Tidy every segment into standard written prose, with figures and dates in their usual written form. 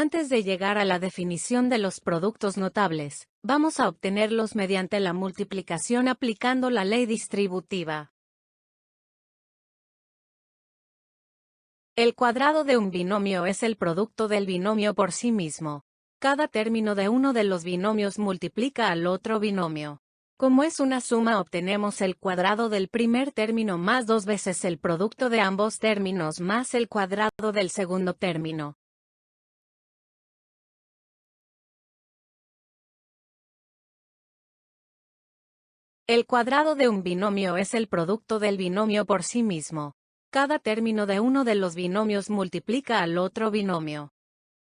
Antes de llegar a la definición de los productos notables, vamos a obtenerlos mediante la multiplicación aplicando la ley distributiva. El cuadrado de un binomio es el producto del binomio por sí mismo. Cada término de uno de los binomios multiplica al otro binomio. Como es una suma, obtenemos el cuadrado del primer término más 2 veces el producto de ambos términos más el cuadrado del segundo término. El cuadrado de un binomio es el producto del binomio por sí mismo. Cada término de uno de los binomios multiplica al otro binomio.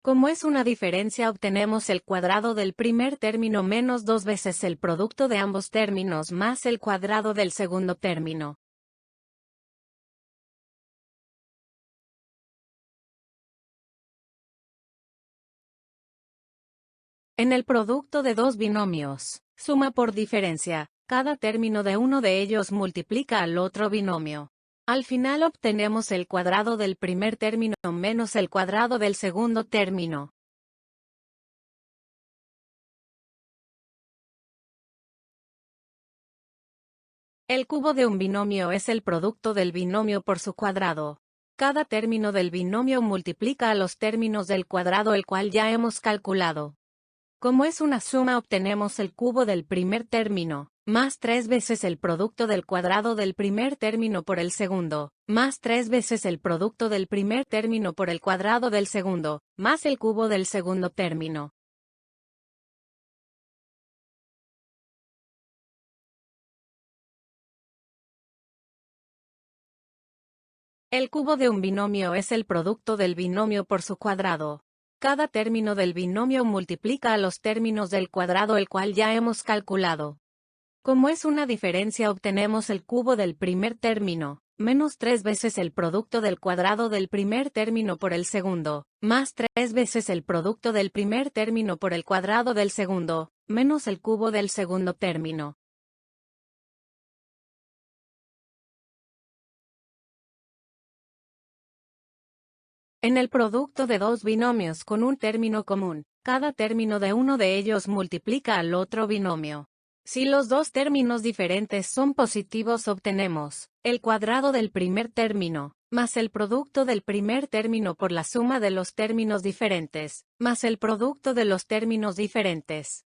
Como es una diferencia, obtenemos el cuadrado del primer término menos 2 veces el producto de ambos términos más el cuadrado del segundo término. En el producto de dos binomios, suma por diferencia, cada término de uno de ellos multiplica al otro binomio. Al final obtenemos el cuadrado del primer término menos el cuadrado del segundo término. El cubo de un binomio es el producto del binomio por su cuadrado. Cada término del binomio multiplica a los términos del cuadrado, el cual ya hemos calculado. Como es una suma, obtenemos el cubo del primer término, más 3 veces el producto del cuadrado del primer término por el segundo, más 3 veces el producto del primer término por el cuadrado del segundo, más el cubo del segundo término. El cubo de un binomio es el producto del binomio por su cuadrado. Cada término del binomio multiplica a los términos del cuadrado, el cual ya hemos calculado. Como es una diferencia, obtenemos el cubo del primer término, menos 3 veces el producto del cuadrado del primer término por el segundo, más 3 veces el producto del primer término por el cuadrado del segundo, menos el cubo del segundo término. En el producto de dos binomios con un término común, cada término de uno de ellos multiplica al otro binomio. Si los dos términos diferentes son positivos, obtenemos el cuadrado del primer término, más el producto del primer término por la suma de los términos diferentes, más el producto de los términos diferentes.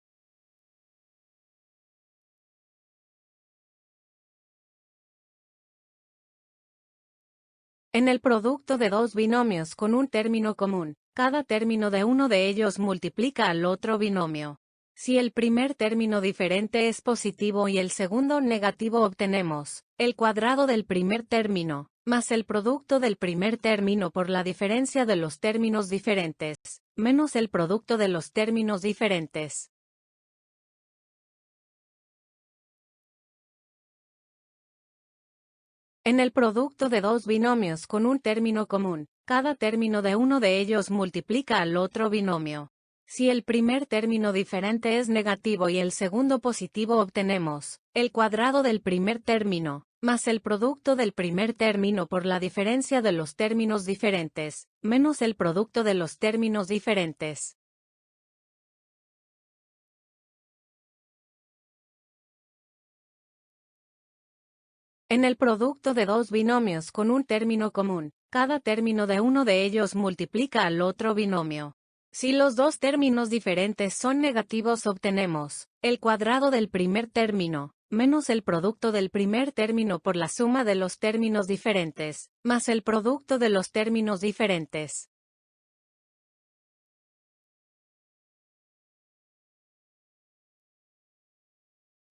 En el producto de dos binomios con un término común, cada término de uno de ellos multiplica al otro binomio. Si el primer término diferente es positivo y el segundo negativo, obtenemos el cuadrado del primer término, más el producto del primer término por la diferencia de los términos diferentes, menos el producto de los términos diferentes. En el producto de dos binomios con un término común, cada término de uno de ellos multiplica al otro binomio. Si el primer término diferente es negativo y el segundo positivo, obtenemos el cuadrado del primer término, más el producto del primer término por la diferencia de los términos diferentes, menos el producto de los términos diferentes. En el producto de dos binomios con un término común, cada término de uno de ellos multiplica al otro binomio. Si los dos términos diferentes son negativos, obtenemos el cuadrado del primer término, menos el producto del primer término por la suma de los términos diferentes, más el producto de los términos diferentes.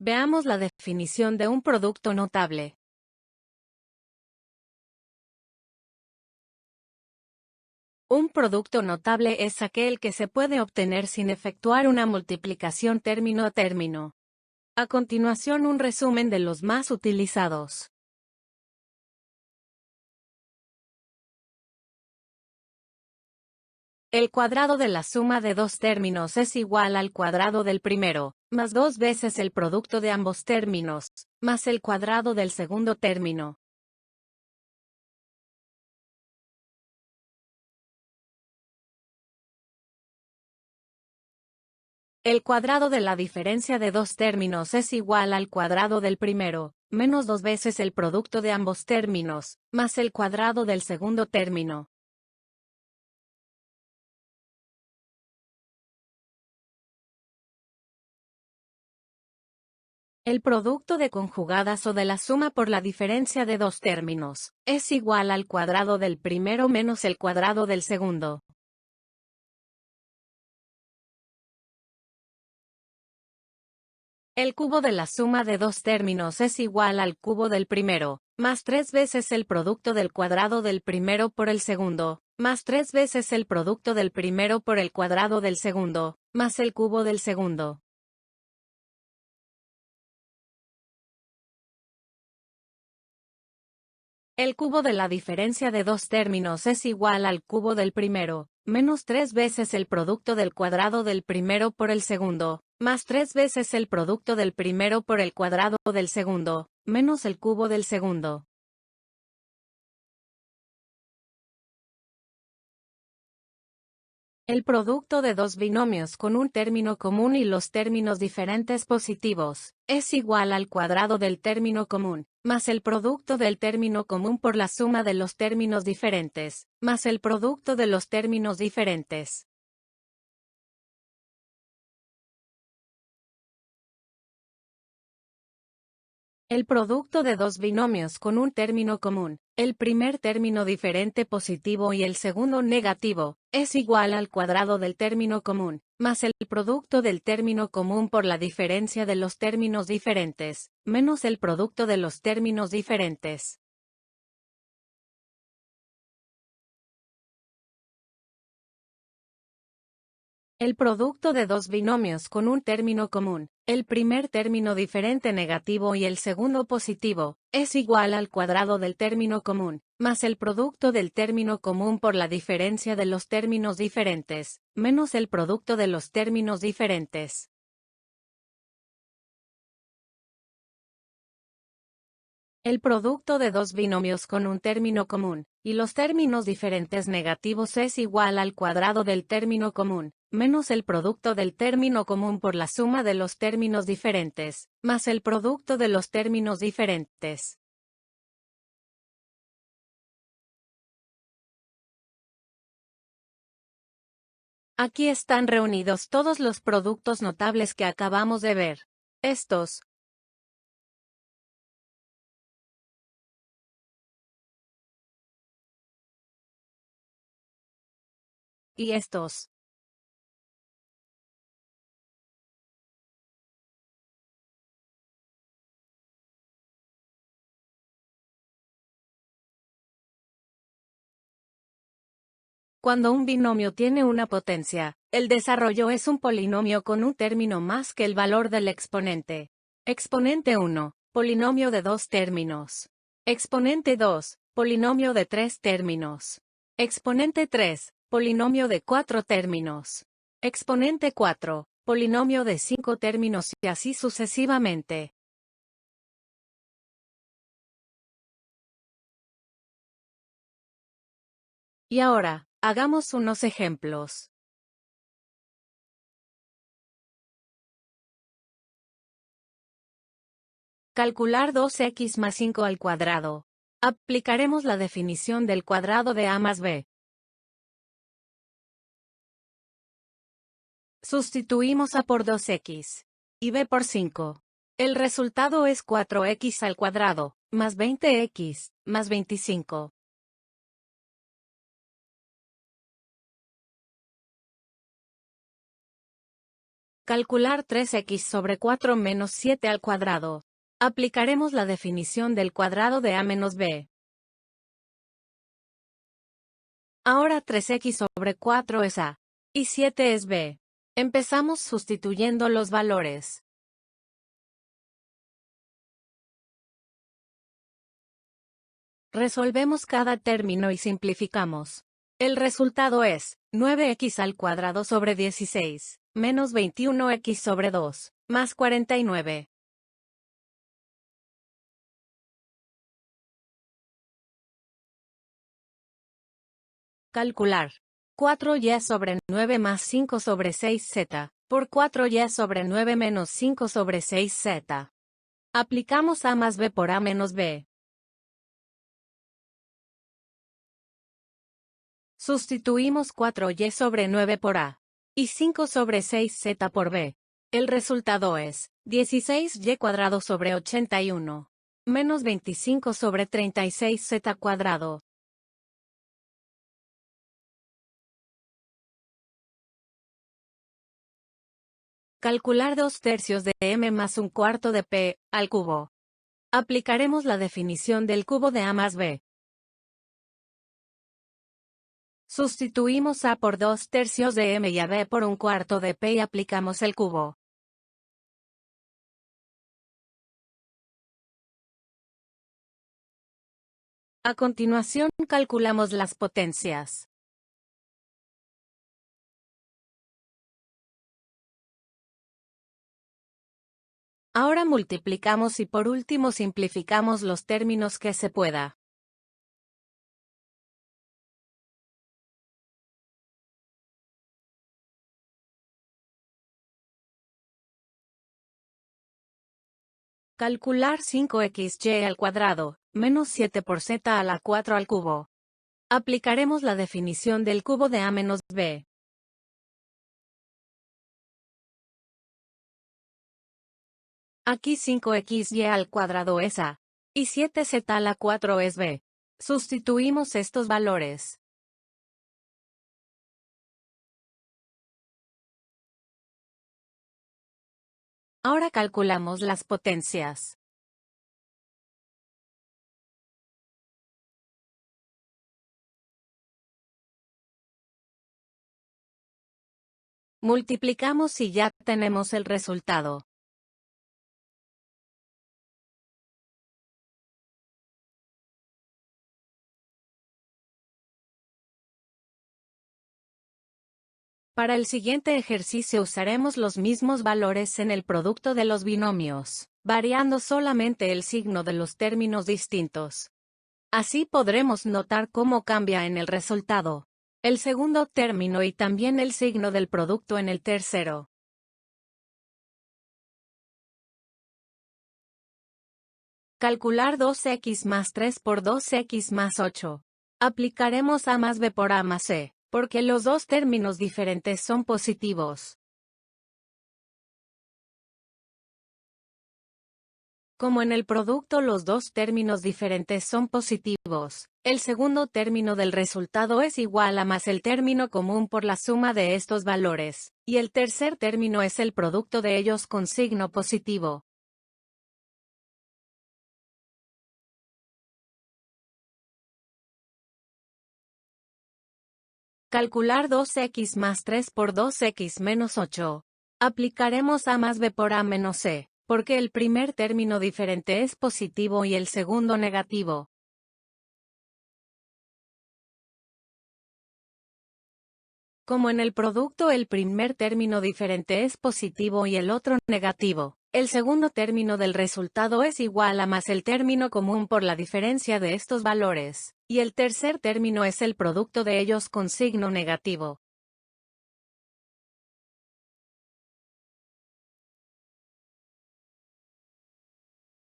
Veamos la definición de un producto notable. Un producto notable es aquel que se puede obtener sin efectuar una multiplicación término a término. A continuación, un resumen de los más utilizados. El cuadrado de la suma de dos términos es igual al cuadrado del primero, más 2 veces el producto de ambos términos, más el cuadrado del segundo término. El cuadrado de la diferencia de dos términos es igual al cuadrado del primero, menos 2 veces el producto de ambos términos, más el cuadrado del segundo término. El producto de conjugadas o de la suma por la diferencia de dos términos es igual al cuadrado del primero menos el cuadrado del segundo. El cubo de la suma de dos términos es igual al cubo del primero, más 3 veces el producto del cuadrado del primero por el segundo, más 3 veces el producto del primero por el cuadrado del segundo, más el cubo del segundo. El cubo de la diferencia de dos términos es igual al cubo del primero, menos 3 veces el producto del cuadrado del primero por el segundo, más 3 veces el producto del primero por el cuadrado del segundo, menos el cubo del segundo. El producto de dos binomios con un término común y los términos diferentes positivos es igual al cuadrado del término común, más el producto del término común por la suma de los términos diferentes, más el producto de los términos diferentes. El producto de dos binomios con un término común, el primer término diferente positivo y el segundo negativo, es igual al cuadrado del término común, más el producto del término común por la diferencia de los términos diferentes, menos el producto de los términos diferentes. El producto de dos binomios con un término común, el primer término diferente negativo y el segundo positivo, es igual al cuadrado del término común, más el producto del término común por la diferencia de los términos diferentes, menos el producto de los términos diferentes. El producto de dos binomios con un término común, y los términos diferentes negativos es igual al cuadrado del término común, menos el producto del término común por la suma de los términos diferentes, más el producto de los términos diferentes. Aquí están reunidos todos los productos notables que acabamos de ver. Estos y estos. Cuando un binomio tiene una potencia, el desarrollo es un polinomio con un término más que el valor del exponente. Exponente 1, polinomio de dos términos. Exponente 2, polinomio de tres términos. Exponente 3, polinomio de cuatro términos. Exponente 4, polinomio de cinco términos y así sucesivamente. Y ahora, hagamos unos ejemplos. Calcular 2x más 5 al cuadrado. Aplicaremos la definición del cuadrado de a más b. Sustituimos a por 2x y b por 5. El resultado es 4x al cuadrado, más 20x, más 25. Calcular 3x sobre 4 menos 7 al cuadrado. Aplicaremos la definición del cuadrado de a menos b. Ahora 3x sobre 4 es a, y 7 es b. Empezamos sustituyendo los valores. Resolvemos cada término y simplificamos. El resultado es 9x al cuadrado sobre 16, menos 21x sobre 2, más 49. Calcular 4y sobre 9 más 5 sobre 6z. por 4y sobre 9 menos 5 sobre 6z. Aplicamos a más b por a menos b. Sustituimos 4y sobre 9 por a y 5 sobre 6z por b. El resultado es 16y cuadrado sobre 81 menos 25 sobre 36z cuadrado. Calcular 2/3 de m más 1/4 de p al cubo. Aplicaremos la definición del cubo de a más b. Sustituimos a por 2/3 de m y a b por 1/4 de p y aplicamos el cubo. A continuación calculamos las potencias. Ahora multiplicamos y por último simplificamos los términos que se pueda. Calcular 5xy al cuadrado, menos 7 por z a la 4 al cubo. Aplicaremos la definición del cubo de a menos b. Aquí 5xy al cuadrado es a, y 7z a la 4 es b. Sustituimos estos valores. Ahora calculamos las potencias. Multiplicamos y ya tenemos el resultado. Para el siguiente ejercicio usaremos los mismos valores en el producto de los binomios, variando solamente el signo de los términos distintos. Así podremos notar cómo cambia en el resultado el segundo término y también el signo del producto en el tercero. Calcular 2x más 3 por 2x más 8. Aplicaremos a más b por a más c, porque los dos términos diferentes son positivos. Como en el producto los dos términos diferentes son positivos, el segundo término del resultado es igual a más el término común por la suma de estos valores, y el tercer término es el producto de ellos con signo positivo. Calcular 2x más 3 por 2x menos 8. Aplicaremos a más b por a menos c, porque el primer término diferente es positivo y el segundo negativo. Como en el producto el primer término diferente es positivo y el otro negativo, el segundo término del resultado es igual a más el término común por la diferencia de estos valores, y el tercer término es el producto de ellos con signo negativo.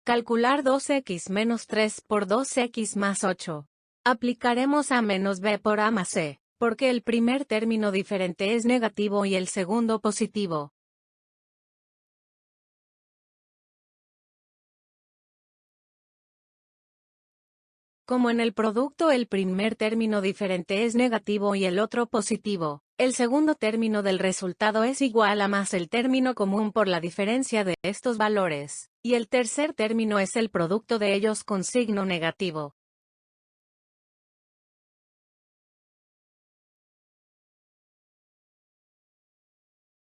Calcular 2x menos 3 por 2x más 8. Aplicaremos a menos b por a más c, porque el primer término diferente es negativo y el segundo positivo. Como en el producto el primer término diferente es negativo y el otro positivo, el segundo término del resultado es igual a más el término común por la diferencia de estos valores, y el tercer término es el producto de ellos con signo negativo.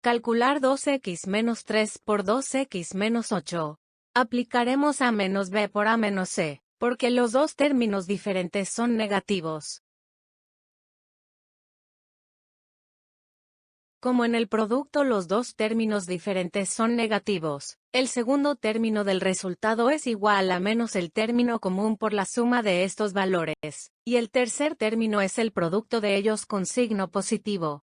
Calcular 2x menos 3 por 2x menos 8. Aplicaremos a menos b por a menos c, porque los dos términos diferentes son negativos. Como en el producto los dos términos diferentes son negativos, el segundo término del resultado es igual a menos el término común por la suma de estos valores, y el tercer término es el producto de ellos con signo positivo.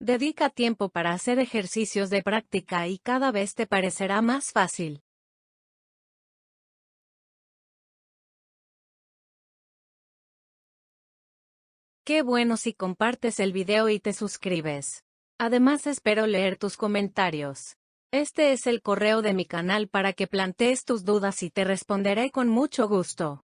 Dedica tiempo para hacer ejercicios de práctica y cada vez te parecerá más fácil. Qué bueno si compartes el video y te suscribes. Además espero leer tus comentarios. Este es el correo de mi canal para que plantees tus dudas y te responderé con mucho gusto.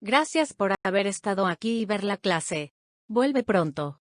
Gracias por haber estado aquí y ver la clase. Vuelve pronto.